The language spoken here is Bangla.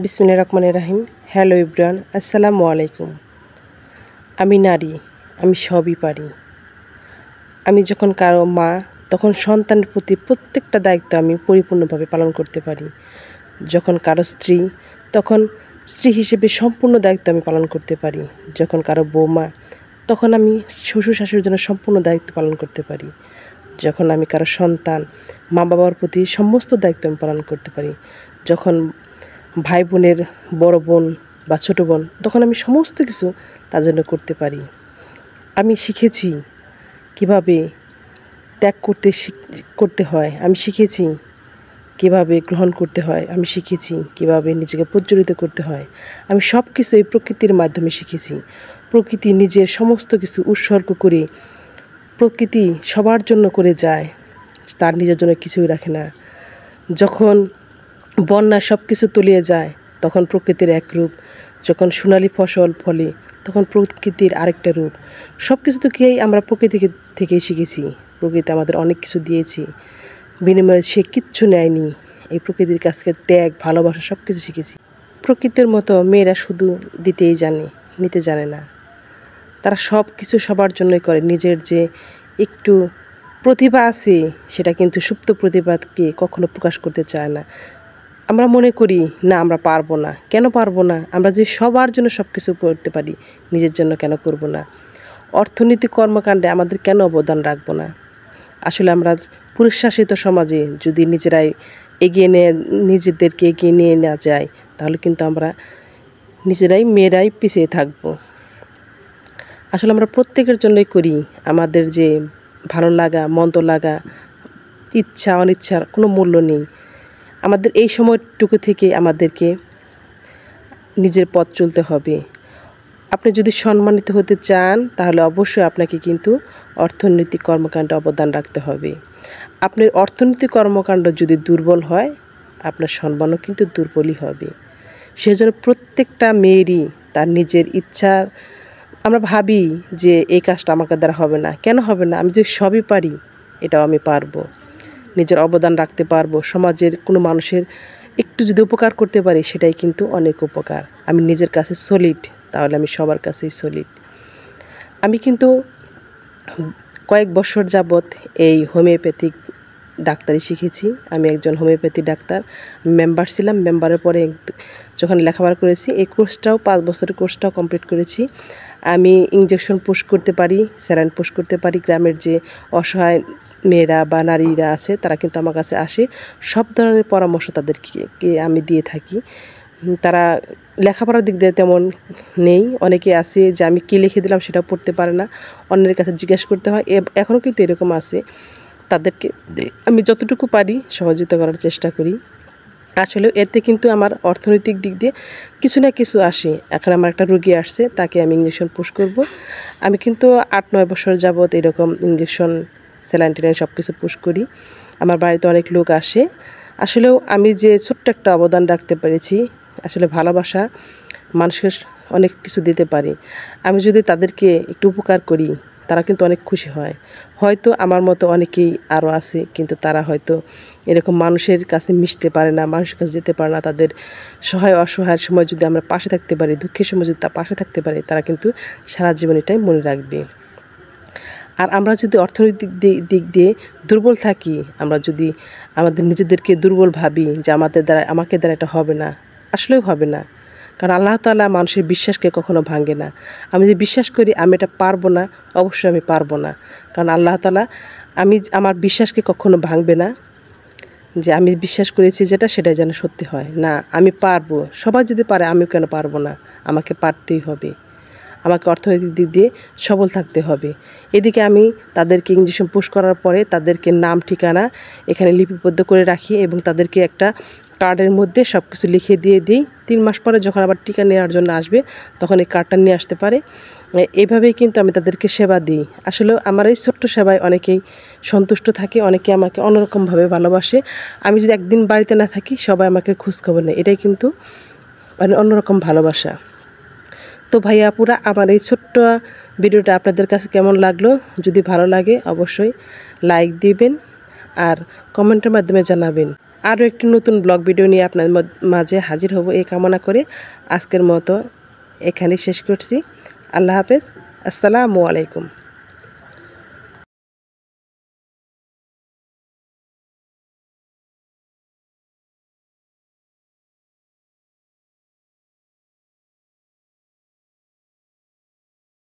বিসমিল্লাহির রহমানির রহিম। হ্যালো এভরিওয়ান, আসসালামু আলাইকুম। আমি নারী, আমি সবই পারি। আমি যখন কারো মা, তখন সন্তানের প্রতি প্রত্যেকটা দায়িত্ব আমি পরিপূর্ণভাবে পালন করতে পারি। যখন কারো স্ত্রী, তখন স্ত্রী হিসেবে সম্পূর্ণ দায়িত্ব আমি পালন করতে পারি। যখন কারো বৌমা, তখন আমি শ্বশুর শাশুড়ির জন্য সম্পূর্ণ দায়িত্ব পালন করতে পারি। যখন আমি কারো সন্তান, মা বাবার প্রতি সমস্ত দায়িত্ব আমি পালন করতে পারি। যখন ভাই বোনের বড় বোন বা ছোটো বোন, তখন আমি সমস্ত কিছু তার জন্য করতে পারি। আমি শিখেছি কিভাবে ত্যাগ করতে হয়, আমি শিখেছি কিভাবে গ্রহণ করতে হয়, আমি শিখেছি কিভাবে নিজেকে প্রজ্বলিত করতে হয়। আমি সব কিছু এই প্রকৃতির মাধ্যমে শিখেছি। প্রকৃতি নিজের সমস্ত কিছু উৎসর্গ করে, প্রকৃতি সবার জন্য করে যায়, তার নিজের জন্য কিছুই রাখে না। যখন বন্যা সব কিছু তলিয়ে যায়, তখন প্রকৃতির এক রূপ। যখন সোনালি ফসল ফলে, তখন প্রকৃতির আরেকটা রূপ। সব কিছু থেকেই আমরা প্রকৃতি থেকেই শিখেছি। প্রকৃতি আমাদের অনেক কিছু দিয়েছি, বিনিময়ে সে কিচ্ছু নেয়নি। এই প্রকৃতির কাছ থেকে ত্যাগ, ভালোবাসা সব কিছু শিখেছি। প্রকৃতির মতো মেয়েরা শুধু দিতেই জানে, নিতে জানে না। তারা সব কিছু সবার জন্যই করে। নিজের যে একটু প্রতিভা আছে, সেটা কিন্তু সুপ্ত প্রতিভাকে কখনো প্রকাশ করতে চায় না। আমরা মনে করি না, আমরা পারবো না। কেন পারবো না? আমরা যদি সবার জন্য সব কিছু করতে পারি, নিজের জন্য কেন করব না? অর্থনৈতিক কর্মকাণ্ডে আমাদের কেন অবদান রাখবো না? আসলে আমরা পুরুষ শাসিত সমাজে যদি নিজেদেরকে এগিয়ে নিয়ে না যাই, তাহলে কিন্তু আমরা মেয়েরাই পিছিয়ে থাকবো। আসলে আমরা প্রত্যেকের জন্যই করি। আমাদের যে ভালো লাগা, মন্দ লাগা, ইচ্ছা অনিচ্ছার কোনো মূল্য নেই। আমাদের এই সময়টুকু থেকে আমাদেরকে নিজের পথ চলতে হবে। আপনি যদি সম্মানিত হতে চান, তাহলে অবশ্যই আপনাকে কিন্তু অর্থনৈতিক কর্মকাণ্ডে অবদান রাখতে হবে। আপনার অর্থনৈতিক কর্মকাণ্ড যদি দুর্বল হয়, আপনার সম্মানও কিন্তু দুর্বলই হবে। সেজন্য প্রত্যেকটা মেয়েরই তার নিজের ইচ্ছা, আমরা ভাবি যে এই কাজটা আমাকে দ্বারা হবে না। কেন হবে না? আমি যদি সবই পারি, এটাও আমি পারবো। নিজের অবদান রাখতে পারবো। সমাজের কোনো মানুষের একটু যদি উপকার করতে পারি, সেটাই কিন্তু অনেক উপকার। আমি নিজের কাছে সলিড, তাহলে আমি সবার কাছেই সলিড। আমি কিন্তু কয়েক বছর যাবৎ এই হোমিওপ্যাথিক ডাক্তারি শিখেছি। আমি একজন হোমিওপ্যাথি ডাক্তার, মেম্বার ছিলাম। মেম্বারের পরে যখন লেখাপড়া করেছি, এই কোর্সটাও 5 বছরের কোর্সটাও কমপ্লিট করেছি। আমি ইনজেকশন পুশ করতে পারি, স্যালাইন পুশ করতে পারি। গ্রামের যে অসহায় মেয়েরা বা নারীরা আছে, তারা কিন্তু আমার কাছে আসে। সব ধরনের পরামর্শ তাদেরকে আমি দিয়ে থাকি। তারা লেখাপড়ার দিক দিয়ে তেমন নেই। অনেকে আছে যে আমি কী লিখে দিলাম সেটাও পড়তে পারে না, অন্যের কাছে জিজ্ঞেস করতে হয়। এখনও কিন্তু এরকম আছে। তাদেরকে আমি যতটুকু পারি সহযোগিতা করার চেষ্টা করি। আসলে এতে কিন্তু আমার অর্থনৈতিক দিক দিয়ে কিছু না কিছু আসে। এখন আমার একটা রোগী আসছে, তাকে আমি ইঞ্জেকশন পুশ করব। আমি কিন্তু 8-9 বছর যাবৎ এরকম ইঞ্জেকশন, স্যালাইন টেলাইন সব কিছু পুশ করি। আমার বাড়িতে অনেক লোক আসে। আসলেও আমি যে ছোট্ট একটা অবদান রাখতে পেরেছি, আসলে ভালোবাসা মানুষের অনেক কিছু দিতে পারি। আমি যদি তাদেরকে একটু উপকার করি, তারা কিন্তু অনেক খুশি হয়। হয়তো আমার মতো অনেকেই আরও আছে, কিন্তু তারা হয়তো এরকম মানুষের কাছে মিশতে পারে না, মানুষের কাছে যেতে পারে না। তাদের অসহায়ের সময় যদি আমরা পাশে থাকতে পারি, দুঃখের সময় যদি তার পাশে থাকতে পারি, তারা কিন্তু সারা জীবন এটাই মনে রাখবে। আর আমরা যদি অর্থনৈতিক দিক দিয়ে দুর্বল থাকি, আমরা যদি আমাদের নিজেদেরকে দুর্বল ভাবি যে আমাকে দ্বারা এটা হবে না, আসলেও হবে না। কারণ আল্লাহ তাআলা মানুষের বিশ্বাসকে কখনো ভাঙে না। আমি যে বিশ্বাস করি আমি এটা পারবো না, অবশ্যই আমি পারবো না। কারণ আল্লাহ তাআলা আমার বিশ্বাসকে কখনো ভাঙবে না, যে আমি বিশ্বাস করেছি সেটাই যেন সত্যি হয়। না, আমি পারবো। সবাই যদি পারে, আমিও কেন পারবো না? আমাকে পারতেই হবে। আমাকে অর্থনৈতিক দিক দিয়ে সবল থাকতে হবে। এদিকে আমি তাদেরকে ইঞ্জেকশন পুশ করার পরে তাদেরকে নাম, ঠিকানা এখানে লিপিবদ্ধ করে রাখি এবং তাদেরকে একটা কার্ডের মধ্যে সব কিছু লিখে দিয়ে দিই। 3 মাস পরে যখন আবার টিকা নেওয়ার জন্য আসবে, তখন এই কার্ডটা নিয়ে আসতে পারে। এইভাবেই কিন্তু আমি তাদেরকে সেবা দিই। আসলে আমার এই ছোট্ট সেবায় অনেকেই সন্তুষ্ট থাকে, অনেকে আমাকে অন্যরকমভাবে ভালোবাসে। আমি যদি একদিন বাড়িতে না থাকি, সবাই আমাকে খোঁজখবর নেয়। এটাই কিন্তু অন্যরকম ভালোবাসা। তো ভাইয়া আপুরা, আমার এই ছোট্ট ভিডিওটা আপনাদের কাছে কেমন লাগলো? যদি ভালো লাগে অবশ্যই লাইক দিবেন আর কমেন্টের মাধ্যমে জানাবেন। আরও একটি নতুন ব্লগ ভিডিও নিয়ে আপনার মাঝে হাজির হব এই কামনা করে আজকের মতো এখানেই শেষ করছি। আল্লাহ হাফেজ। আসসালামু আলাইকুম।